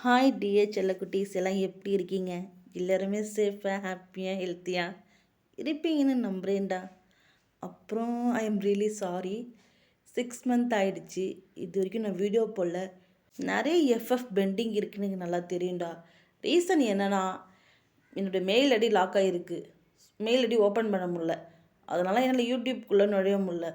Hi dear செல்லக்குட்டீஸ் எல்லாம் எப்படி இருக்கீங்க? எல்லாருமே சேஃபாக ஹாப்பியாக ஹெல்த்தியாக இருப்பீங்கன்னு நம்புகிறேன்டா. அப்புறம் I am really sorry, 6 month ஆயிடுச்சு. இது வரைக்கும் நான் வீடியோ போடல. நிறைய எஃப்எஃப் பெண்டிங் இருக்குன்னு எனக்கு நல்லா தெரியும்டா. ரீசன் என்னென்னா, என்னுடைய மெயில் ஐடி லாக் ஆகிருக்கு. மெயில் ஐடி ஓப்பன் பண்ண முடில. அதனால் என்னால் யூடியூப்குள்ளே நுழைய முடில.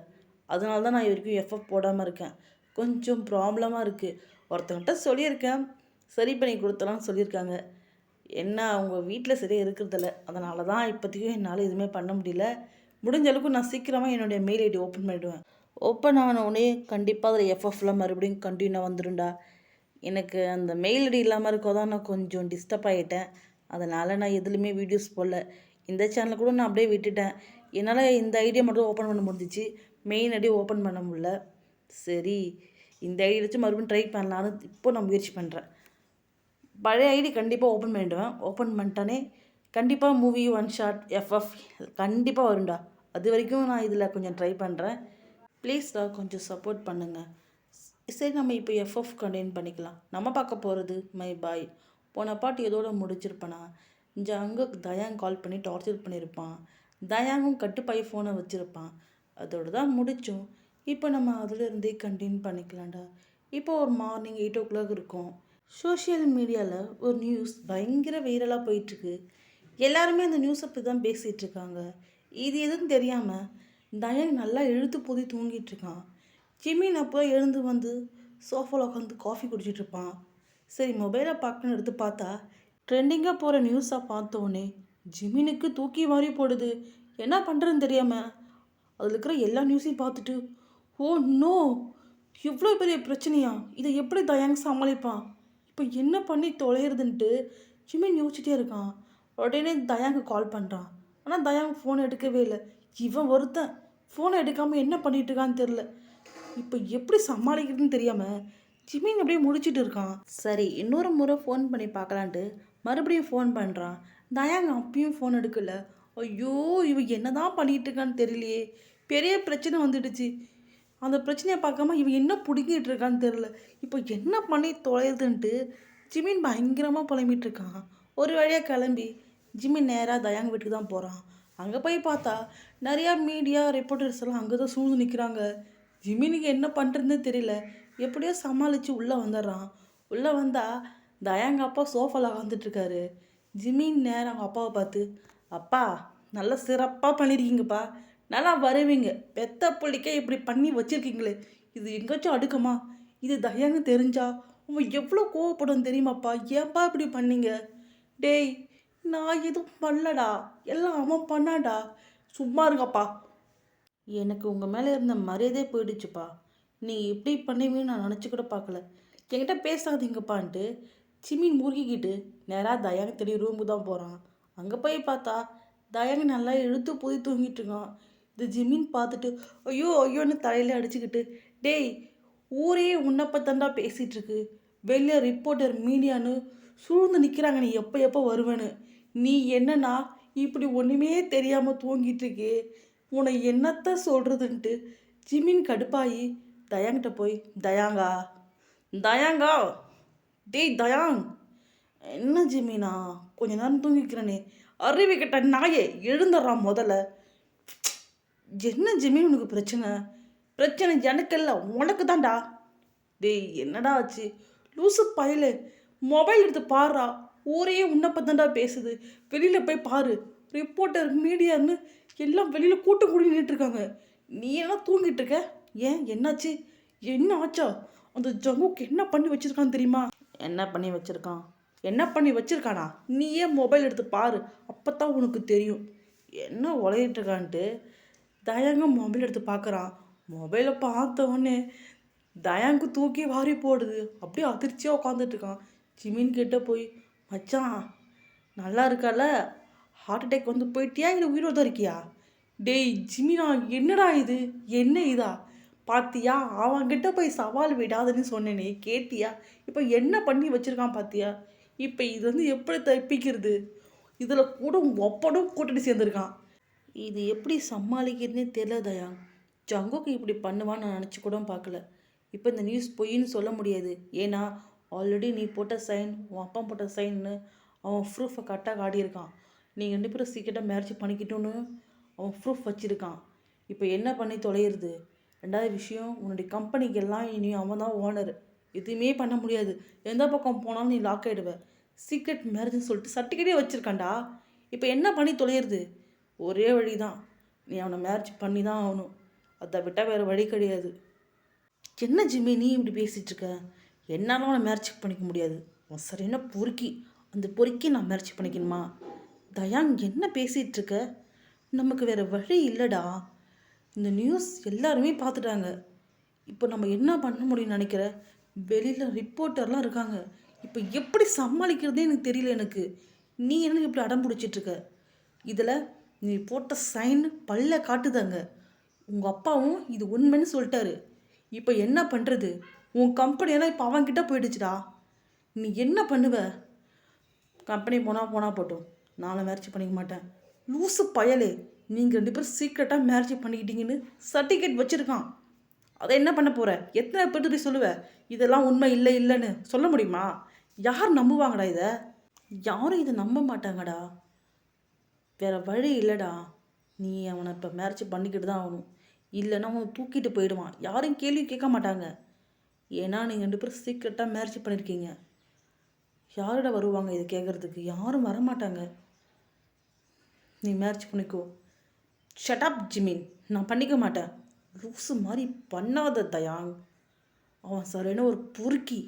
அதனால தான் நான் இது வரைக்கும் எஃப்எஃப் போடாமல் இருக்கேன். கொஞ்சம் ப்ராப்ளமாக இருக்குது. ஒருத்தவங்கிட்ட சொல்லியிருக்கேன், சரி பண்ணி கொடுத்தலான்னு சொல்லியிருக்காங்க. என்ன அவங்க வீட்டில் சரியாக இருக்கிறதில்ல. அதனால தான் இப்போதைக்கும் என்னால் எதுவுமே பண்ண முடியல. முடிஞ்ச அளவுக்கு நான் சீக்கிரமாக என்னுடைய மெயில் ஐடி ஓப்பன் பண்ணிவிடுவேன். ஓப்பன் ஆனவுடனே கண்டிப்பாக அதில் எஃப்எஃப்லாம் மறுபடியும் கண்டினியூ வந்துடும்டா. எனக்கு அந்த மெயில் ஐடி இல்லாமல் இருக்கோ தான் நான் கொஞ்சம் டிஸ்டர்ப் ஆகிட்டேன். அதனால் நான் எதுலேயுமே வீடியோஸ் போடல. இந்த சேனலில் கூட நான் அப்படியே விட்டுட்டேன். என்னால் இந்த ஐடியா மட்டும் ஓப்பன் பண்ண முடிஞ்சிச்சு, மெயின் ஐடி ஓப்பன் பண்ண முடியல. சரி, இந்த ஐடி வச்சு மறுபடியும் ட்ரை பண்ணலான்னு இப்போ நான் முயற்சி பண்ணுறேன். பழைய ஐடி கண்டிப்பாக ஓப்பன் பண்ணிவிடுவேன். ஓப்பன் பண்ணிட்டானே கண்டிப்பாக மூவி ஒன் ஷாட் எஃப்எஃப் கண்டிப்பாக வரும்டா. அது வரைக்கும் நான் இதில் கொஞ்சம் ட்ரை பண்ணுறேன். ப்ளீஸ்டா கொஞ்சம் சப்போர்ட் பண்ணுங்கள். சரி, நம்ம இப்போ எஃப்எஃப் கண்டினியூ பண்ணிக்கலாம். நம்ம பார்க்க போகிறது மை பாய். போன பாட்டு எதோட முடிச்சிருப்பேனா, அங்கே தயாங் கால் பண்ணி டார்ச்சர் பண்ணியிருப்பான். தயாங்கும் கட்டுப்பாய் ஃபோனை வச்சுருப்பான். அதோடு தான் முடித்தோம். இப்போ நம்ம அதிலிருந்தே கண்டினியூ பண்ணிக்கலாம்டா. இப்போ ஒரு மார்னிங் 8 o'clock இருக்கும். சோஷியல் மீடியாவில் ஒரு நியூஸ் பயங்கர வைரலாக போயிட்டுருக்கு. எல்லாருமே அந்த நியூஸை பற்றி தான் பேசிகிட்டு இருக்காங்க. இது எதுன்னு தெரியாமல் தயாங் நல்லா இழுத்து போதி தூங்கிட்டு இருக்கான். ஜிமின் அப்போ எழுந்து வந்து சோஃபாவில் உட்காந்து காஃபி குடிச்சிட்டு இருப்பான். சரி, மொபைலை பார்க்கணுன்னு எடுத்து பார்த்தா ட்ரெண்டிங்காக போகிற நியூஸாக பார்த்தோன்னே ஜிமினுக்கு தூக்கி வாரி போடுது. என்ன பண்ணுறதுன்னு தெரியாமல் அதில் இருக்கிற எல்லா நியூஸையும் பார்த்துட்டு, ஓ நோ, இவ்வளோ பெரிய பிரச்சனையா, இதை எப்படி தயாங் சமாளிப்பான், இப்போ என்ன பண்ணி தொலைகிறதுன்ட்டு ஜிமின் யோசிச்சிட்டே இருக்கான். உடனே தயாங்கு கால் பண்ணுறான். ஆனால் தயாங் ஃபோனை எடுக்கவே இல்லை. இவன் ஒருத்தன் ஃபோனை எடுக்காமல் என்ன பண்ணிகிட்டு இருக்கான்னு தெரில. இப்போ எப்படி சமாளிக்கிறதுன்னு தெரியாமல் ஜிமின் அப்படியே முடிச்சுட்டு இருக்கான். சரி, இன்னொரு முறை ஃபோன் பண்ணி பார்க்கலான்ட்டு மறுபடியும் ஃபோன் பண்ணுறான். தயாங் அப்பயும் ஃபோன் எடுக்கல. ஐயோ, இவன் என்ன தான் பண்ணிகிட்டு இருக்கான்னு தெரியலையே, பெரிய பிரச்சனை வந்துடுச்சு. அந்த பிரச்சனையை பார்க்காம இவன் என்ன பிடிக்கிட்டு இருக்கான்னு தெரில. இப்போ என்ன பண்ணி தொலையுதுன்ட்டு ஜிமின் பயங்கரமாக புலம்பிகிட்டு இருக்கான். ஒரு வழியாக கிளம்பி ஜிமின் நேராக தயாங் வீட்டுக்கு தான் போகிறான். அங்கே போய் பார்த்தா நிறையா மீடியா ரிப்போர்ட்டர்ஸ் எல்லாம் அங்கே தான் சூழ்ந்து நிற்கிறாங்க. ஜிமினுக்கு என்ன பண்ணுறதுன்னு தெரியல. எப்படியோ சமாளித்து உள்ளே வந்துடுறான். உள்ளே வந்தால் தயாங் அப்பா சோஃபாவில் உட்காந்துட்ருக்காரு. ஜிமின் நேரம் அவங்க அப்பாவை பார்த்து, அப்பா நல்லா சிறப்பாக பண்ணியிருக்கீங்கப்பா, நல்லா வருவீங்க, பெத்த பிள்ளைக்கே இப்படி பண்ணி வச்சுருக்கீங்களே, இது எங்கேயாச்சும் அடுக்கமா, இது தயாங்க தெரிஞ்சா அவன் எவ்வளோ கோவப்படும் தெரியுமாப்பா, ஏன்ப்பா இப்படி பண்ணீங்க? டேய், நான் எதுவும் பண்ணலடா, எல்லாம் அவன் பண்ணாடா, சும்மா இருங்கப்பா. எனக்கு உங்கள் மேலே இருந்த மரியாதையே போயிடுச்சுப்பா. நீ இப்படி பண்ணுவீன்னு நான் நினச்சி கூட பார்க்கல. என்கிட்ட பேசாதீங்கப்பான்ட்டு சிமின் முறுக்கிக்கிட்டு நேராக தயாங்க தேடி ரூமுக்கு தான் போகிறான். அங்கே போய் பார்த்தா தயாங்க நல்லா இழுத்து போய் தூங்கிட்டு இருக்கான். இது ஜிமின் பார்த்துட்டு ஐயோ ஐயோன்னு தலையில அடிச்சுக்கிட்டு, டேய், ஊரே உன்னப்பத்தாண்டா பேசிகிட்டு இருக்கு, வெளியே ரிப்போர்ட்டர் மீடியான்னு சூழ்ந்து நிற்கிறாங்க, நீ எப்போ எப்போ வருவேன்னு, நீ என்னன்னா இப்படி ஒன்றுமே தெரியாமல் தூங்கிட்டு இருக்கே, உன்னை என்னத்த சொல்கிறதுன்ட்டு ஜிமின் கடுப்பாயி தயாங்கிட்ட போய், தயாங்கா தயாங்கா, டேய் தயாங், என்ன ஜிமினா கொஞ்ச நேரம் தூங்கிக்கிறனே, அறிவு கிட்ட நாயே எழுந்துடுறான் முதல்ல. என்ன ஜிமின் உனக்கு பிரச்சனை? பிரச்சனை எனக்கு இல்லை, உனக்கு தான்டா. டேய், என்னடா ஆச்சு? லூசு பயலே, மொபைல் எடுத்து பாருடா, ஊரே உன்னப்பத்தாண்டா பேசுது, வெளியில் போய் பாரு, ரிப்போர்ட்டர் மீடியான்னு எல்லாம் வெளியில் கூட்டம் கூடி நின்றுட்டுருக்காங்க, நீ என்ன தூங்கிட்டு இருக்க? ஏன், என்னாச்சு? என்ன ஆச்சா? அந்த ஜங்குக்கு என்ன பண்ணி வச்சுருக்கான்னு தெரியுமா? என்ன பண்ணி வச்சுருக்கான்? என்ன பண்ணி வச்சுருக்கானா? நீயே மொபைல் எடுத்து பாரு, அப்போ தான் உனக்கு தெரியும் என்ன உலகிட்டுருக்கான்ட்டு. தயாங்க மொபைல் எடுத்து பார்க்குறான். மொபைலை பார்த்த உடனே தயாங்கு தூக்கி வாரி போடுது. அப்படியே அதிர்ச்சியாக உட்காந்துட்ருக்கான். ஜிமின் கிட்ட போய், மச்சான் நல்லா இருக்கால, ஹார்ட் அட்டாக் வந்து போயிட்டியா இல்லை உயிரோடு தான் இருக்கியா? டேய் ஜிமினா, என்னடா இது, என்ன இதா பாத்தியா? அவன்கிட்ட போய் சவால் விடாதுன்னு சொன்னேனே, கேட்டியா? இப்போ என்ன பண்ணி வச்சுருக்கான் பாத்தியா? இப்போ இது வந்து எப்படி தப்பிக்கிறது? இதில் கூட ஒப்படும் கூட்டணி சேர்ந்துருக்கான். இது எப்படி சமாளிக்கிறதுனே தெரியல தயா. ஜங்குக்கு இப்படி பண்ணுவான்னு நான் நினச்சி கூட பார்க்கல. இப்போ இந்த நியூஸ் பொய்ன்னு சொல்ல முடியாது. ஏன்னா ஆல்ரெடி நீ போட்ட சைன் உன் அப்பா போட்ட சைன்னு அவன் ப்ரூஃபை கரெக்டாக காட்டியிருக்கான். நீங்கள் 2 பேரும் சீக்கிரட்டாக மேரேஜ் பண்ணிக்கிட்டோன்னு அவன் ப்ரூஃப் வச்சுருக்கான். இப்போ என்ன பண்ணி தொலையிறது? 2வது விஷயம், உன்னுடைய கம்பெனிக்கெல்லாம் இனி அவன் தான் ஓனர். எதுவுமே பண்ண முடியாது. எந்த பக்கம் போனாலும் நீ லாக் ஆகிடுவ. சீக்ரெட் மேரேஜ்னு சொல்லிட்டு சர்டிஃபிகேட்டே வச்சுருக்கான்டா. இப்போ என்ன பண்ணி தொலையிறது? ஒரே வழி தான், நீ அவனை மேரேஜ் பண்ணி தான் ஆகணும். அதை விட்டால் வேறு வழி கிடையாது. என்ன ஜிம்மி நீ இப்படி பேசிகிட்டு இருக்க? என்னாலும் அவனை மேரேஜ் பண்ணிக்க முடியாது. அவன் சரியான பொறுக்கி. அந்த பொறுக்கி நான் மேரேஜ் பண்ணிக்கணுமா? தயாங் என்ன பேசிகிட்டு இருக்க? நமக்கு வேறு வழி இல்லைடா. இந்த நியூஸ் எல்லாருமே பார்த்துட்டாங்க. இப்போ நம்ம என்ன பண்ண முடியும்னு நினைக்கிற? வெளியில் ரிப்போர்ட்டர்லாம் இருக்காங்க. இப்போ எப்படி சமாளிக்கிறதே எனக்கு தெரியல எனக்கு. நீ என்ன இப்படி அடம் பிடிச்சிட்ருக்க? இதில் நீ போட்ட சைன் பல்ல காட்டுதாங்க. உங்கள் அப்பாவும் இது உண்மைன்னு சொல்லிட்டாரு. இப்போ என்ன பண்ணுறது? உன் கம்பெனியெல்லாம் இப்போ அவன்கிட்ட போயிடுச்சுடா. நீ என்ன பண்ணுவ? கம்பெனி போனால் போட்டோம், நானும் மேரேஜ் பண்ணிக்க மாட்டேன். லூசு பயலே, நீங்கள் 2 பேரும் சீக்கிரட்டாக மேரேஜ் பண்ணிக்கிட்டீங்கன்னு சர்டிஃபிகேட் வச்சுருக்கான். அதை என்ன பண்ண போகிற? எத்தனை பேர்ட்டு போய் சொல்லுவ இதெல்லாம் உண்மை இல்லை இல்லைன்னு? சொல்ல முடியுமா? யார் நம்புவாங்கடா இதை? யாரும் இதை நம்ப மாட்டாங்கடா. வேறு வழி இல்லைடா. நீ அவனை இப்போ மேரேஜ் பண்ணிக்கிட்டு தான் ஆகணும். இல்லைன்னா அவன் தூக்கிட்டு போயிடுவான். யாரும் கேள்வி கேட்க மாட்டாங்க. ஏன்னா நீங்கள் 2 பேரும் சீக்கிரட்டாக மேரேஜ் பண்ணியிருக்கீங்க. யாரோட வருவாங்க இதை கேட்குறதுக்கு? யாரும் வரமாட்டாங்க. நீ மேரேஜ் பண்ணிக்கோ. ஷட்டப் ஜிமின், நான் பண்ணிக்க மாட்டேன். லூசு மாதிரி பண்ணாத தயாங். அவன் சரியான ஒரு பொறுக்கி.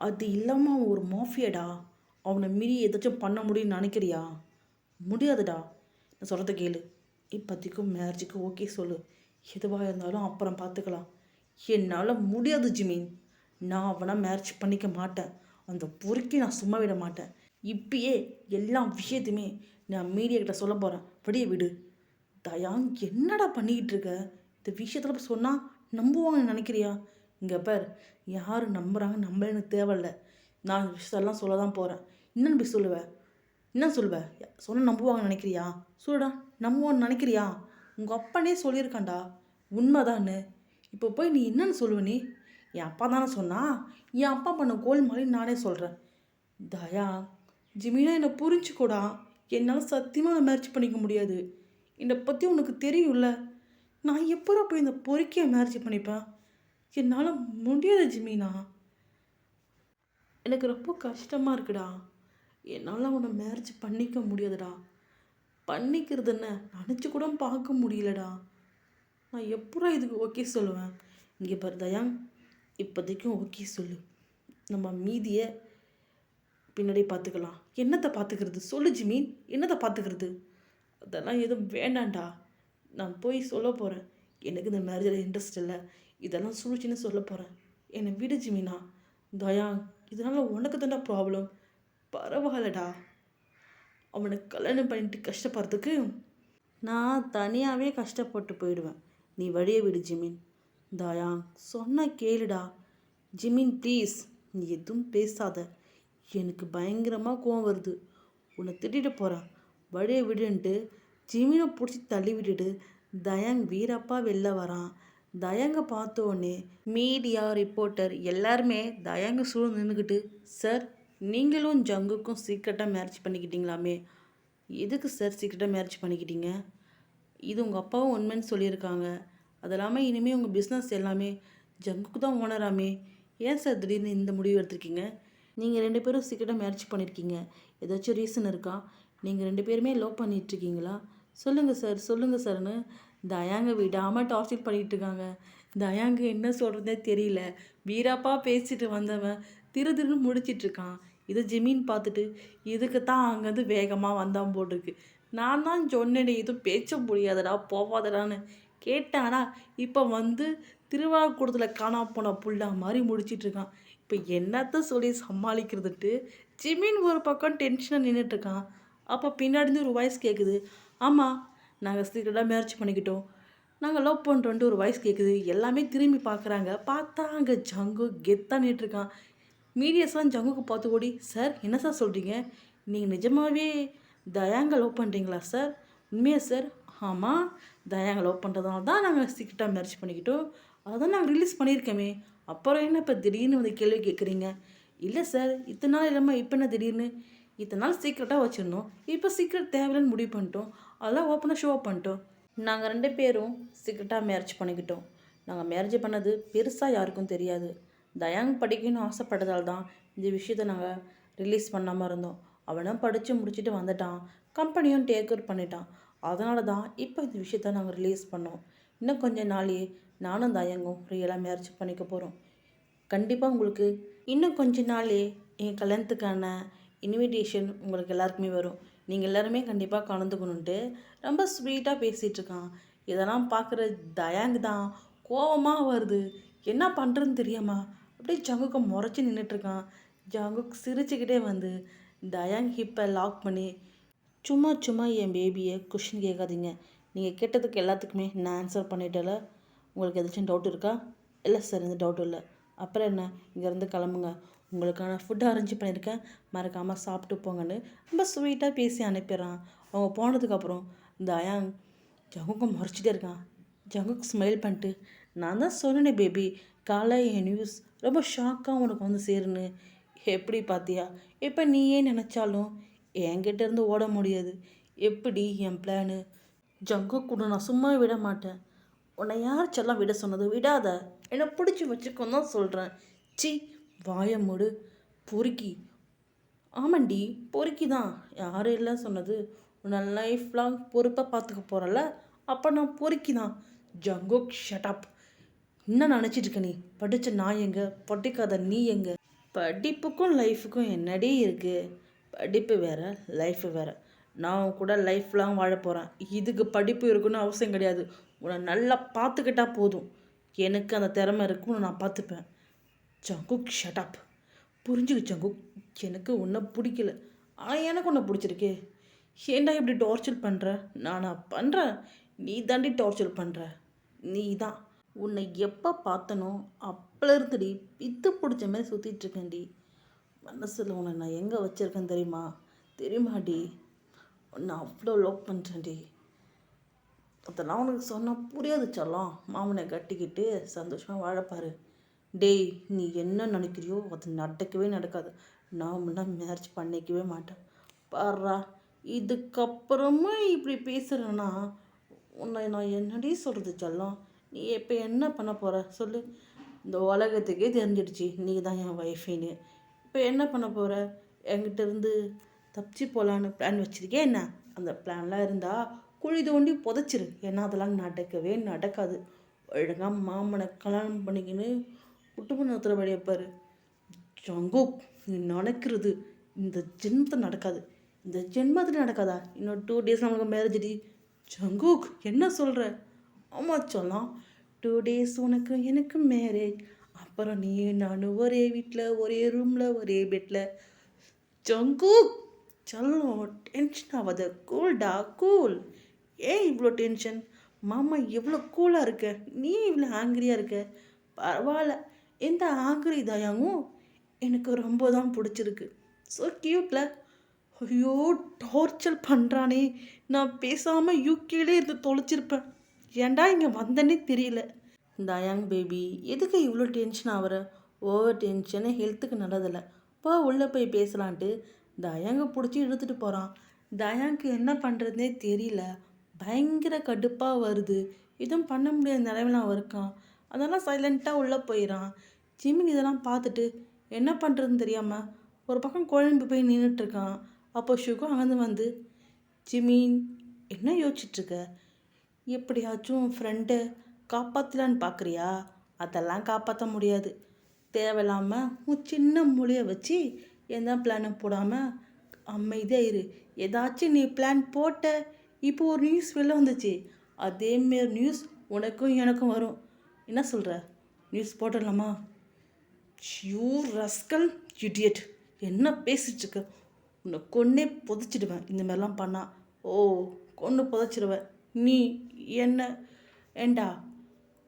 அது இல்லாமல் அவன் ஒரு மாஃபியாடா. அவனை மீறி ஏதாச்சும் பண்ண முடியும்னு நினைக்கிறியா? முடியாதுடா. நான் சொல்கிறத கேளு. இப்போதைக்கும் மேரேஜுக்கு ஓகே சொல்லு. எதுவாக இருந்தாலும் அப்புறம் பார்த்துக்கலாம். என்னால் முடியாது ஜிமின். நான் அவனை மேரேஜ் பண்ணிக்க மாட்டேன். அந்த பொறுக்கி நான் சும்மா விட மாட்டேன். இப்பயே எல்லா விஷயத்தையுமே நான் மீடியா கிட்ட சொல்ல போகிறேன். வெளியே விடு. தயாங் என்னடா பண்ணிக்கிட்டு இருக்க? இந்த விஷயத்தில் சொன்னால் நம்புவாங்கன்னு நினைக்கிறியா? இங்கே பார், யார் நம்புகிறாங்க நம்மளே எனக்கு தேவையில்லை. நான் விஷயத்தெல்லாம் சொல்ல தான் போகிறேன். என்னென்னு போய் சொல்லுவேன்? என்ன சொல்லுவேன்? சொன்னால் நம்புவாங்கன்னு நினைக்கிறியா? சொல்லுடா. நம்புவான்னு நினைக்கிறியா? உங்கள் அப்பனே சொல்லியிருக்காண்டா உண்மைதான்னு. இப்போ போய் நீ என்னன்னு சொல்லுவ? நீ என் அப்பா தானே சொன்னா? என் அப்பா பண்ண கோல் மாதிரி நானே சொல்கிறேன். தயா ஜிமினா, என்னை புரிஞ்சுக்கூடா. என்னால் சத்தியமாக மேரேஜ் பண்ணிக்க முடியாது. என்னை பற்றி உனக்கு தெரியும்ல. நான் எப்போ போய் இந்த பொறுக்கியை மேரேஜ் பண்ணிப்பேன்? என்னால் முடியாது ஜிமினா. எனக்கு ரொம்ப கஷ்டமாக இருக்குடா. என்னால் உன்னை மேரேஜ் பண்ணிக்க முடியாதுடா. பண்ணிக்கிறது என்ன நினச்சி கூட பார்க்க முடியலடா. நான் எப்போ இதுக்கு ஓகே சொல்லுவேன்? இங்கே பாரு தயாங், இப்போதைக்கும் ஓகே சொல்லு. நம்ம மீதியை பின்னாடி பார்த்துக்கலாம். என்னத்தை பார்த்துக்கிறது சொல்லு ஜிமீன். என்னத்தை பார்த்துக்கிறது? அதெல்லாம் எதுவும் வேண்டாம்டா. நான் போய் சொல்ல போகிறேன். எனக்கு இந்த மேரேஜில் இன்ட்ரெஸ்ட் இல்லை, இதெல்லாம் சூழ்ச்சின்னு சொல்ல போகிறேன். என்னை விடு ஜிமினா. தயாங், இதனால் உனக்கு தான்டா ப்ராப்ளம். பரவாயில்லடா. அவனை கல்யாணம் பண்ணிட்டு கஷ்டப்படுறதுக்கு நான் தனியாகவே கஷ்டப்பட்டு போயிடுவேன். நீ வழியை விடு ஜிமின். தயாங் சொன்ன கேளுடா. ஜிமின் ப்ளீஸ், நீ எதுவும் பேசாத. எனக்கு பயங்கரமாக கோவம் வருது. உன்னை திட்டிட்டு போகிறேன். வழியை விடுன்ட்டு ஜிமினை பிடிச்சி தள்ளி விட்டுட்டு தயாங் வீரப்பா வெளில வரான். தயாங்கை பார்த்தோன்னே மீடியா ரிப்போர்ட்டர் எல்லாருமே தயாங்க சூழ்ந்து நின்றுக்கிட்டு, சார் நீங்களும் ஜங்குக்கும் சீக்கிரட்டாக மேரேஜ் பண்ணிக்கிட்டீங்களாமே, எதுக்கு சார் சீக்கிரட்டாக மேரேஜ் பண்ணிக்கிட்டீங்க? இது உங்கள் அப்பாவும் உண்மைன்னு சொல்லியிருக்காங்க. அது இல்லாமல் இனிமேல் உங்கள் பிஸ்னஸ் எல்லாமே ஜங்குக்கு தான் ஓனராமே. ஏன் சார் திடீர்னு இந்த முடிவு எடுத்திருக்கீங்க? நீங்கள் 2 பேரும் சீக்கிரட்டாக மேரேஜ் பண்ணியிருக்கீங்க, ஏதாச்சும் ரீசன் இருக்கா? நீங்கள் 2 பேருமே லவ் பண்ணிகிட்ருக்கீங்களா? சொல்லுங்கள் சார், சொல்லுங்கள் சார்னு தயாங்க விடாமல் டார்ச்சர் பண்ணிகிட்டு இருக்காங்க. தயாங்க என்ன சொல்கிறதே தெரியல. வீராப்பா பேசிட்டு வந்தவன் திருன்னு முடிச்சிட்ருக்கான். இதை ஜிமின் பார்த்துட்டு இதுக்கு தான் அங்கேருந்து வேகமாக வந்தான் போட்டிருக்கு. நான் தான் சொன்னேனே எதுவும் பேச்ச முடியாதடா போவாதடான்னு கேட்டானா, இப்போ வந்து திருவாக்கூடத்தில் காணா போன புள்ளா மாதிரி முடிச்சிட்ருக்கான். இப்போ என்னத்த சொல்லி சமாளிக்கிறதுட்டு ஜிமின் ஒரு பக்கம் டென்ஷனாக நின்றுட்டுருக்கான். அப்போ பின்னாடி ஒரு வாய்ஸ் கேட்குது. ஆமாம், நாங்கள் சீக்கிரட்டாக மேரேஜ் பண்ணிக்கிட்டோம், நாங்கள் லவ் பண்ணுறோன்ட்டு ஒரு வாய்ஸ் கேட்குது. எல்லாமே திரும்பி பார்க்குறாங்க. பார்த்தா அங்கே ஜங்கு கெத்தாக நின்றுட்டுருக்கான். மீடியாஸ்லாம் ஜங்குக்கு பார்த்து ஓடி, சார் என்ன சார் சொல்கிறீங்க? நீங்கள் நிஜமாகவே தயாங்க லவ் பண்ணுறீங்களா சார்? உண்மையா சார்? ஆமாம், தயாங்க லவ் பண்ணுறதுனால தான் நாங்கள் சீக்கிரட்டாக மேரேஜ் பண்ணிக்கிட்டோம். அதான் நாங்கள் ரிலீஸ் பண்ணியிருக்கோமே. அப்புறம் என்ன இப்போ திடீர்னு வந்து கேள்வி கேட்குறீங்க? இல்லை சார், இத்தனை நாள் இல்லாமல் இப்போ என்ன திடீர்னு? இத்தனை நாள் சீக்கிரட்டாக வச்சுருந்தோம், இப்போ சீக்கிரம் தேவையில்லைன்னு முடிவு பண்ணிட்டோம், அதெல்லாம் ஓப்பனாக ஷோ அப் பண்ணிட்டோம். நாங்கள் 2 பேரும் சீக்கிரட்டாக மேரேஜ் பண்ணிக்கிட்டோம். நாங்கள் மேரேஜ் பண்ணது பெருசாக யாருக்கும் தெரியாது. தயாங் படிக்கணும்னு ஆசைப்பட்டதால் தான் இந்த விஷயத்த நாங்கள் ரிலீஸ் பண்ணாமல் இருந்தோம். அவனும் படித்து முடிச்சுட்டு வந்துட்டான், கம்பெனியும் டேக் ஓவர் பண்ணிட்டான். அதனால தான் இப்போ இந்த விஷயத்த நாங்கள் ரிலீஸ் பண்ணோம். இன்னும் கொஞ்ச நாளே நானும் தயங்கும் ரியலாக மேரேஜ் பண்ணிக்க போகிறோம். கண்டிப்பாக உங்களுக்கு இன்னும் கொஞ்ச நாளே என் கல்யாணத்துக்கான இன்விடேஷன் உங்களுக்கு எல்லாருக்குமே வரும். நீங்கள் எல்லாருமே கண்டிப்பாக கலந்துக்கணுன்ட்டு ரொம்ப ஸ்வீட்டாக பேசிகிட்ருக்கான். இதெல்லாம் பார்க்குற தயாங் தான் கோவமாக வருது. என்ன பண்ணுறதுன்னு தெரியாமா அப்படியே ஜங்குக்கு முறைச்சி நின்றுட்டுருக்கான். ஜங்குக் சிரிச்சுக்கிட்டே வந்து தயாங் ஹிப்பை லாக் பண்ணி, சும்மா சும்மா என் பேபியை கொஷின் கேட்காதீங்க. நீங்கள் கேட்டதுக்கு எல்லாத்துக்குமே நான் ஆன்சர் பண்ணிட்டேல. உங்களுக்கு எதாச்சும் டவுட் இருக்கா? இல்லை சார், எந்த டவுட்டும் இல்லை. அப்புறம் என்ன, இங்கேருந்து கிளம்புங்க, உங்களுக்கான ஃபுட்டு அரேஞ்ச் பண்ணியிருக்கேன், மறக்காமல் சாப்பிட்டு போங்கன்னு ரொம்ப ஸ்வீட்டாக பேசி அனுப்பிடுறான். அவங்க போனதுக்கப்புறம் தயாங் ஜங்குக்கு முறைச்சிட்டே இருக்கான். ஜங்குக்கு ஸ்மைல் பண்ணிட்டு, நான் தான் சொன்னேனே பேபி, காலை என் நியூஸ் ரொம்ப ஷாக்காக உனக்கு வந்து சேருன்னு. எப்படி பார்த்தியா? இப்போ நீயே நினச்சாலும் என்கிட்ட இருந்து ஓட முடியாது. எப்படி என் பிளானு? ஜங்குக் கூட நான் சும்மா விட மாட்டேன். உன்னை யார் செல்லம் விட சொன்னது? விடாத, என்னை பிடிச்சி வச்சுக்கோன்னு தான் சொல்கிறேன். சி, வாய மூடு பொறுக்கி. ஆமாண்டி, பொறுக்கி தான். யாரும் இல்லை சொன்னது? உன்னை லைஃப் லாங் பொறுப்பாக பார்த்துக்க போகிறல்ல, அப்போ நான் பொறுக்கி தான். Jungkook shut up. என்ன நினச்சிட்டு இருக்க நீ? படித்த நான் எங்கே, படிக்காத நீ எங்கே? படிப்புக்கும் லைஃபுக்கும் என்னடி இருக்குது? படிப்பு வேறு, லைஃபு வேறு. நான் உன் கூட லைஃப் லாங் வாழ போகிறேன். இதுக்கு படிப்பு இருக்குன்னு அவசியம் கிடையாது. உன்னை நல்லா பார்த்துக்கிட்டா போதும். எனக்கு அந்த திறமை இருக்குன்னு நான் பார்த்துப்பேன். Jungkook shut up. புரிஞ்சுக்கு ஜங்குக், எனக்கு உன்னை பிடிக்கல, ஆனால் எனக்கு உன்னை பிடிச்சிருக்கே. ஏன்டா இப்படி டார்ச்சர் பண்ணுற? நானா பண்ணுறேன்? நீ தாண்டி டார்ச்சர் பண்ணுற. நீ தான். உன்னை எப்போ பார்த்தனோ அப்போலேருந்துடி பித்து பிடிச்ச மாதிரி சுற்றிட்டுருக்கேன்டி. மனசில் உன்னை நான் எங்கே வச்சுருக்கேன் தெரியுமா? தெரியுமாடி? உன்னை அவ்வளோ லவ் பண்ணுறேன்டி. அதெல்லாம் உனக்கு சொன்னால் புரியாது செல்லம். மாமனை கட்டிக்கிட்டு சந்தோஷமாக வாழப்பாரு. டேய், நீ என்ன நினைக்கிறியோ அது நடக்கவே நடக்காது. நான் முன்னே மேரேஜ் பண்ணிக்கவே மாட்டேன். பாருடா, இதுக்கப்புறமும் இப்படி பேசுகிறேன்னா உன்னை நான் என்னடி சொல்கிறது செல்லம்? நீ இப்போ என்ன பண்ண போகிற சொல்லு? இந்த உலகத்துக்கே தெரிஞ்சிடுச்சு நீ தான் என் ஒய்ஃபின்னு. இப்போ என்ன பண்ண போகிற? என்கிட்ட இருந்து தப்பிச்சு போகலான்னு பிளான் வச்சுருக்கே என்ன? அந்த பிளான்லாம் இருந்தால் குழி தோண்டி புதைச்சிரு. ஏன்னா அதெல்லாம் நடக்கவே நடக்காது. ஒழுங்காக மாமனை கல்யாணம் பண்ணிக்கின்னு குட்டுப்பு நடத்துகிற வழியை பாரு. ஜங்குக், நீ நினைக்கிறது இந்த ஜென்மத்தில் நடக்காது. இந்த ஜென்மத்தில் நடக்காதா? இன்னும் 2 days நம்மளுக்கு மேரேஜ்டி. ஜங்குக், என்ன சொல்கிற? ஆமாம் சொல்லலாம். 2 days உனக்கு எனக்கு மேரேஜ். அப்புறம் நீ நானும் ஒரே வீட்டில், ஒரே ரூமில், ஒரே பெட்டில். ஜங்குக் செல்லம், டென்ஷன் ஆகாத. கூல்டா, கூல். ஏன் இவ்வளோ டென்ஷன்? மாமா எவ்வளோ கூலாக இருக்க, நீ இவ்வளோ ஆங்கிரியாக இருக்க? பரவாயில்ல, எந்த ஆங்கிரி தயாங்கும் எனக்கு ரொம்ப தான் பிடிச்சிருக்கு. ஸோ க்யூட்ல. ஐயோ, டார்ச்சர் பண்ணுறானே. நான் பேசாமல் யூகேலே இருந்து தொலைச்சிருப்பேன். ஏன்டா இங்கே வந்தேன்னே தெரியல. தயாங் பேபி, எதுக்கு இவ்வளோ டென்ஷன் ஆகிற? ஓவர் டென்ஷனு ஹெல்த்துக்கு நல்லதில்லை. பா உள்ளே போய் பேசலான்ட்டு தயாங்கை பிடிச்சி இழுத்துட்டு போகிறான். தயாங்க்கு என்ன பண்ணுறதுனே தெரியல. பயங்கர கடுப்பாக வருது. எதுவும் பண்ண முடியாத நிலைமையில் அவன் இருக்கான். அதெல்லாம் சைலண்ட்டாக உள்ளே போயிடான். ஜிமின் இதெல்லாம் பார்த்துட்டு என்ன பண்ணுறதுன்னு தெரியாமல் ஒரு பக்கம் குழம்பு போய் நின்றுட்டுருக்கான். அப்போ ஷுகு அங்கேருந்து வந்து, ஜிமின் என்ன யோசிச்சுட்ருக்க? எப்படியாச்சும் ஃப்ரெண்டை காப்பாற்றலான்னு பார்க்குறியா? அதெல்லாம் காப்பாற்ற முடியாது. தேவையில்லாமல் உன் சின்ன மொழியை வச்சு எந்த பிளானும் போடாமல் அமைதியாக இரு. ஏதாச்சும் நீ பிளான் போட்ட, இப்போ ஒரு நியூஸ் வெளில வந்துச்சு, அதேமாரி நியூஸ் உனக்கும் எனக்கும் வரும். என்ன சொல்கிற? நியூஸ் போட்டுடலாமா? யூ ரஸ்கல் இடியட், என்ன பேசிகிட்ருக்க? உன்னை கொன்னே புதைச்சிடுவேன் இந்த மாதிரிலாம் பண்ணா. ஓ, கொன்று புதைச்சிடுவேன். நீ என்ன ஏண்டா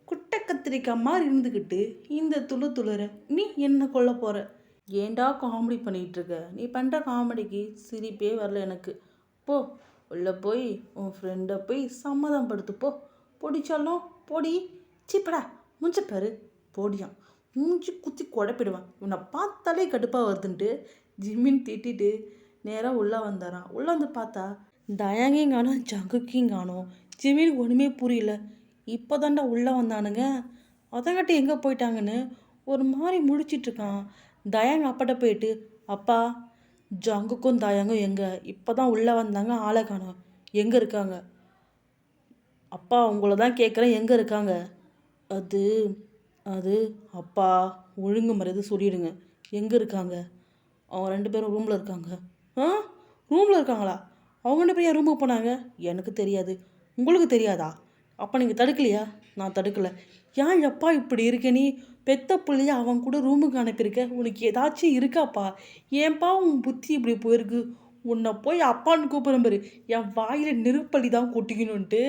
குட்டை கத்திரிக்காய் மாதிரி இருந்துக்கிட்டு இந்த துளுற நீ என்ன கொல்ல போகிற? ஏண்டா காமெடி பண்ணிகிட்ருக்க? நீ பண்ணுற காமெடிக்கு சிரிப்பே வரல எனக்கு. போ, உள்ளே போய் உன் ஃப்ரெண்டை போய் சம்மதம் படுத்து போ. பொடிச்சாலும் பொடி. சிப்படா, முஞ்சப்பாரு. போடியான் மூஞ்சி குத்தி குழப்பிடுவேன். இவனை பார்த்தாலே கடுப்பாக வருதுன்ட்டு ஜிம்மின்னு திட்டிட்டு நேராக உள்ளே வந்தாரான். உள்ளே வந்து பார்த்தா தயாங்கையும் காணோம், ஜங்குக்கையும் காணோம். ஜிம்மினுக்கு ஒன்றுமே புரியல. இப்போ தாண்டா உள்ளே வந்தானுங்க, அதங்காட்டி எங்கே போயிட்டாங்கன்னு ஒரு மாதிரி முழிச்சிட்ருக்கான். தயாங்க அப்பாட்ட போயிட்டு, அப்பா ஜங்குக்கும் தயாங்கும் எங்கே? இப்போ தான் உள்ளே வந்தாங்க, ஆளை காணோம், எங்கே இருக்காங்க? அப்பா உங்களை தான் கேட்குறேன், எங்கே இருக்காங்க? அது அது அப்பா ஒழுங்கு மரியாதை சொல்லிடுங்க, எங்கே இருக்காங்க? அவங்க 2 பேரும் ரூமில் இருக்காங்க. ஆ, ரூமில் இருக்காங்களா? அவங்க 2 பேரும் ஏன் ரூமுக்கு போனாங்க? எனக்கு தெரியாது. உங்களுக்கு தெரியாதா? அப்போ நீங்கள் தடுக்கலையா? நான் தடுக்கலை. ஏன் எப்பா இப்படி இருக்க நீ? பெத்த பிள்ளைய அவன் கூட ரூமுக்கு அனுப்பியிருக்க, உனக்கு ஏதாச்சும் இருக்காப்பா? ஏன்பா உன் புத்தி இப்படி போயிருக்கு? உன்னை போய் அப்பான்னு கூப்பிட்ற பாரு, என் வாயில் நெருப்பள்ளி தான் கொட்டிக்கணுன்ட்டு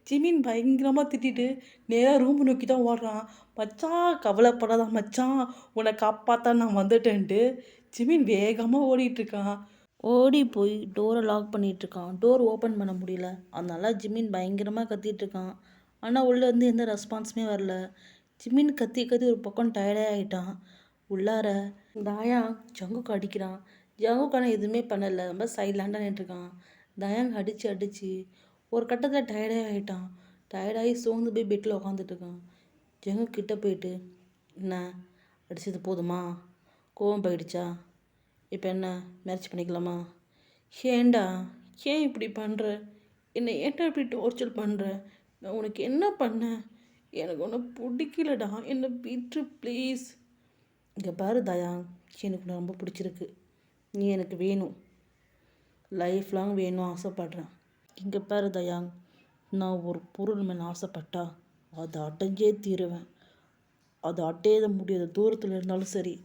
ஜிமின் பயங்கரமாக திட்டிட்டு நேராக ரூம் நோக்கி தான் ஓடுறான். மச்சான் கவலைப்படாத மச்சான், உன்னை காப்பாற்ற நான் வந்துட்டேன்ட்டு ஜிமின் வேகமாக ஓடிட்டுருக்கான். ஓடி போய் டோரை லாக் பண்ணிகிட்ருக்கான். டோர் ஓப்பன் பண்ண முடியல. அதனால ஜிமின் பயங்கரமாக கத்திகிட்ருக்கான். ஆனால் உள்ளேருந்து எந்த ரெஸ்பான்ஸுமே வரல. ஜிமின் கத்தி கத்தி ஒரு பக்கம் டயர்டே ஆகிட்டான். உள்ளார தாயாங் ஜங்குக்கு அடிக்கிறான். ஜங்குக்கான எதுவுமே பண்ணலை, ரொம்ப சைலண்டாக நின்றுருக்கான். தாயாங் அடித்து அடித்து ஒரு கட்டத்தில் டயர்டே ஆகிட்டான். டயர்டாகி சோர்ந்து போய் பெட்டில் உட்காந்துட்ருக்கான். ஜங்கு கிட்ட போயிட்டு, என்ன அடித்தது போதுமா? கோவம் போயிடுச்சா? இப்போ என்ன மேரேஜ் பண்ணிக்கலாமா? ஏன்டா ஏன் இப்படி பண்ணுற? என்னை ஏன்டா இப்படி டார்ச்சர் பண்ணுற? நான் உனக்கு என்ன பண்ணேன்? எனக்கு ஒன்று பிடிக்கலடா, என்னை விட்டு ப்ளீஸ். இங்கே பாரு தயாங், எனக்கு உன்னை ரொம்ப பிடிச்சிருக்கு. நீ எனக்கு வேணும், லைஃப் லாங் வேணும் ஆசைப்பட்றேன். இங்கே பாரு தயாங், நான் ஒரு பொருள் மேலே ஆசைப்பட்டா அதை அடைஞ்சே தீருவேன். அதை அடைய முடியாத தூரத்தில் இருந்தாலும் சரி,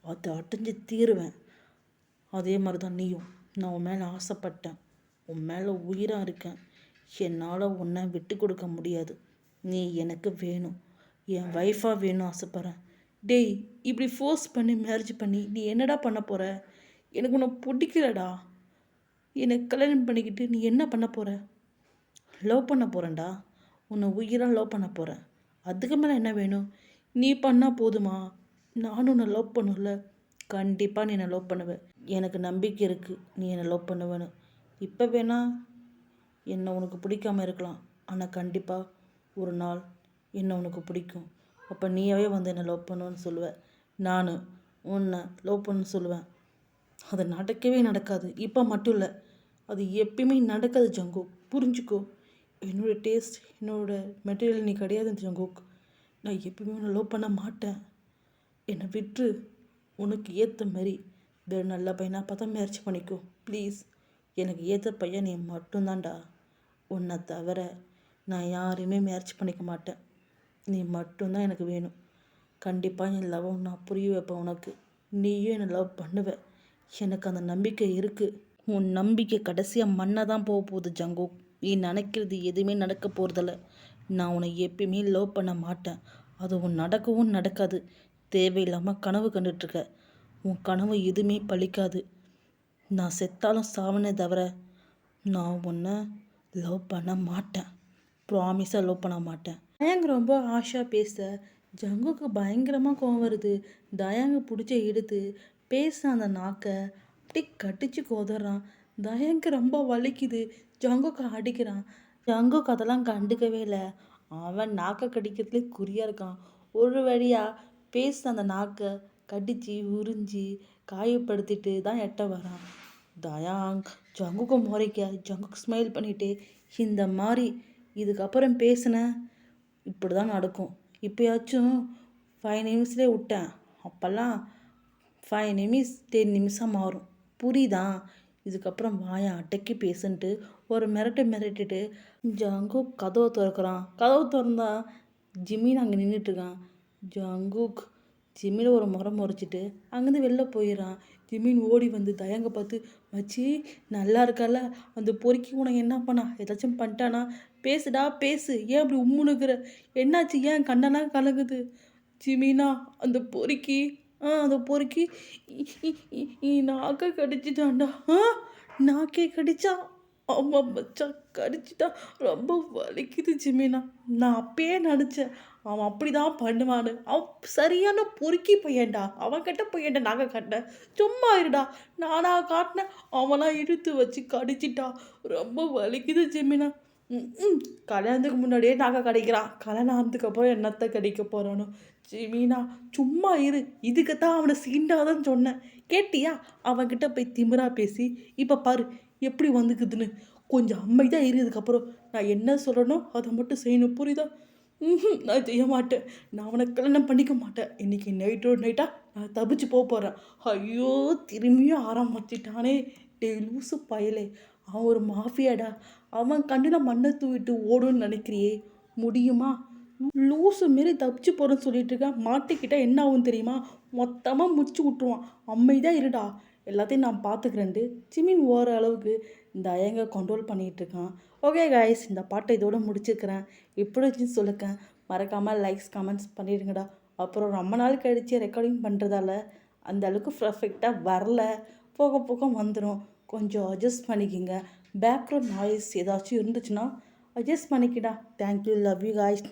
அதை அடைஞ்சு தீருவேன். அதே மாதிரி தான் நீயும். நான் உன் மேலே ஆசைப்பட்டேன், உன் மேலே உயிராக இருக்கேன். என்னால் உன்னை விட்டு கொடுக்க முடியாது. நீ எனக்கு வேணும், என் ஒய்ஃபாக வேணும் ஆசைப்பட்றேன். டேய், இப்படி ஃபோர்ஸ் பண்ணி மேரேஜ் பண்ணி நீ என்னடா பண்ண போகிற? எனக்கு உன்னை பிடிக்கலடா. எனக்கு கல்யாணம் பண்ணிக்கிட்டு நீ என்ன பண்ண போகிற? லவ் பண்ண போகிறேன்டா, உன்னை உயிராக லவ் பண்ண போகிறேன். அதுக்கு மேலே என்ன வேணும்? நீ பண்ணால் போதுமா? நானும் உன்னை லவ் பண்ணல. கண்டிப்பாக நீ என்னை லவ் பண்ணுவேன். எனக்கு நம்பிக்கை இருக்குது நீ என்னை லவ் பண்ணுவேன்னு. இப்போ வேணா என்னை உனக்கு பிடிக்காமல் இருக்கலாம், ஆனால் கண்டிப்பாக ஒரு நாள் என்னை உனக்கு பிடிக்கும். அப்போ நீயாவே வந்து என்னை லவ் பண்ணுவேன்னு சொல்லுவேன். நான் உன்னை லவ் பண்ண சொல்லுவேன். அது நடக்கவே நடக்காது, இப்போ மட்டும் இல்லை, அது எப்பயுமே நடக்காது ஜங்கு, புரிஞ்சுக்கோ. என்னோடய டேஸ்ட், என்னோடய மெட்டீரியல் நீ கிடையாது ஜங்குக். நான் எப்பயுமே உன்னை லவ் பண்ண மாட்டேன். என்னை விட்டு உனக்கு ஏற்ற மாதிரி வேறு நல்ல பையனாக பார்த்தா மேரேஜ் பண்ணிக்கோ ப்ளீஸ். எனக்கு ஏற்ற பையன் நீ மட்டும்தான்டா. உன்னை தவிர நான் யாரையுமே மேரேஜ் பண்ணிக்க மாட்டேன். நீ மட்டும்தான் எனக்கு வேணும். கண்டிப்பாக என் லவ் நான் புரிய வைப்பேன் உனக்கு. நீயும் என்னை லவ் பண்ணுவேன், எனக்கு அந்த நம்பிக்கை இருக்குது. உன் நம்பிக்கை கடைசியாக மண்ணை தான் போக போகுது ஜங்குக். நீ நினைக்கிறது எதுவுமே நடக்க போகிறதில்ல. நான் உன்னை எப்பயுமே லவ் பண்ண மாட்டேன், அது நடக்கவும் நடக்காது. தேவையில்லாமல் கனவு கண்டுட்ருக்க. உன் கனவு எதுவுமே பழிக்காது. நான் செத்தாலும் சாவனே தவிர நான் உன்னை லவ் பண்ண மாட்டேன். ப்ராமிஸாக லவ் பண்ண மாட்டேன். தயாங்க ரொம்ப ஆஷா பேச ஜங்குக்கு பயங்கரமாக கோவம் வருது. தயாங்க பிடிச்ச எடுத்து பேச அந்த நாக்கை அப்படி கட்டிச்சு கோதறான். தயாங்க ரொம்ப வலிக்குது. ஜங்குக்கு அடிக்கிறான். ஜங்குக்கு அதெல்லாம் கண்டுக்கவே இல்லை. அவன் நாக்கை கடிக்கிறதுலே குறியாக இருக்கான். ஒரு வழியாக பேச அந்த நாக்கை கடிச்சு உறிஞ்சி காயப்படுத்திட்டு தான் எட்ட வரான். தயாங் ஜங்குக்கு முறைக்க ஜங்குக்கு ஸ்மைல் பண்ணிட்டு, இந்த மாதிரி இதுக்கப்புறம் பேசினேன் இப்படி தான் நடக்கும். இப்போயாச்சும் 5 நிமிஷத்துலேயே விட்டேன், அப்போல்லாம் 5 நிமிஷம் 10 நிமிஷம் மாறும், புரியுதா? இதுக்கப்புறம் வாயை அடக்கி பேசுன்ட்டு ஒரு மிரட்டிட்டு ஜங்குக் கதவை திறக்கிறான். கதவை திறந்தா ஜிமின் அங்கே நின்றுட்டுருக்கான். ஜங்குக் ஜிமினை ஒரு முறைச்சிட்டு அங்கேருந்து வெளில போயிடறான். ஜிமின் ஓடி வந்து தயங்க பார்த்து, மச்சி நல்லா இருக்கால? அந்த பொறுக்கி உனக்கு என்ன பண்ணா? ஏதாச்சும் பண்ணிட்டானா? பேசுடா பேசு, ஏன் அப்படி உம்முனுக்குற? என்னாச்சு? ஏன் கண்ணெல்லாம் கலங்குது? ஜிமினா அந்த பொறுக்கி அந்த பொறுக்கி நாக்கை கடிச்சிட்டான்டா. நாக்கே கடிச்சா? ஆமா மச்சான். கடிச்சிட்டா ரொம்ப வலிக்குது ஜிமினா. நான் அப்பயே நெனச்சேன். அவன் அப்படிதான் பண்ணுவான்னு. சரியான பொறுக்கி பையன்டா. அவன்கிட்ட போய் ஏன்டா நகை காட்டுன? சும்மா இருடா. நானா காட்டுனேன். அவனா இழுத்து வச்சு கடிச்சிட்டான். ரொம்ப வலிக்குது ஜெமினா. ம்ஹ்ம். கல்யாணத்துக்கு முன்னாடியே நகை கடிக்கிறான். கல்யாணம் ஆனதுக்கப்புறம் என்னத்த கடிக்க போறானோ? ஜெமினா சும்மா இரு. இதுக்கு தான் அவன சீண்டாதன்னு சொன்னேன். கேட்டியா? அவன்கிட்ட போய் திமிரா பேசி, இப்ப பாரு எப்படி வந்துக்குதுன்னு. கொஞ்சம் அமைதியா இரு இதுக்கப்புறம். நான் என்ன சொல்றேனோ அத மட்டும் செய்யணும். புரியுதா? நான் செய்ய மாட்டேன். நான் அவன கல்யாணம் பண்ணிக்க மாட்டேன். இன்னைக்கு நைட்டோட நைட்டா நான் தப்பிச்சு போறேன். ஐயோ! திரும்பியும் ஆரம்பிச்சுட்டானே. டேய் லூசு பயலே! அவன் ஒரு மாஃபியாடா. அவன் கண்ணுல மண்ண தூவிட்டு ஓடுன்னு நெனைக்கிறியே? முடியுமா? லூசு மாரி தப்பிச்சு போறேன்னு சொல்லிட்டு இருக்க. மாட்டிக்கிட்டா என்ன ஆகும் தெரியுமா? மொத்தமா முடிச்சு விட்டுருவான். அமைதியா இருடா. எல்லாத்தையும் நான் பார்த்துக்கிறேன்ட்டு ஜிமின் ஓரளவுக்கு இந்த அயங்க கண்ட்ரோல் பண்ணிட்டு இருக்கான். ஓகே காய்ஸ், இந்த பாட்டை இதோட முடிச்சுக்கிறேன். எப்படி இருந்துச்சுன்னு சொல்லுங்க. மறக்காமல் லைக்ஸ் கமெண்ட்ஸ் பண்ணிடுங்கடா. அப்புறம் ரொம்ப நாள் கழிச்சு ரெக்கார்டிங் பண்ணுறதால அந்த அளவுக்கு பர்ஃபெக்டாக வரல. போக போக வந்துடும். கொஞ்சம் அட்ஜஸ்ட் பண்ணிக்கிங்க. பேக்ரவுண்ட் நாய்ஸ் ஏதாச்சும் இருந்துச்சுன்னா அட்ஜஸ்ட் பண்ணிக்கிடா. Thank you, love you guys.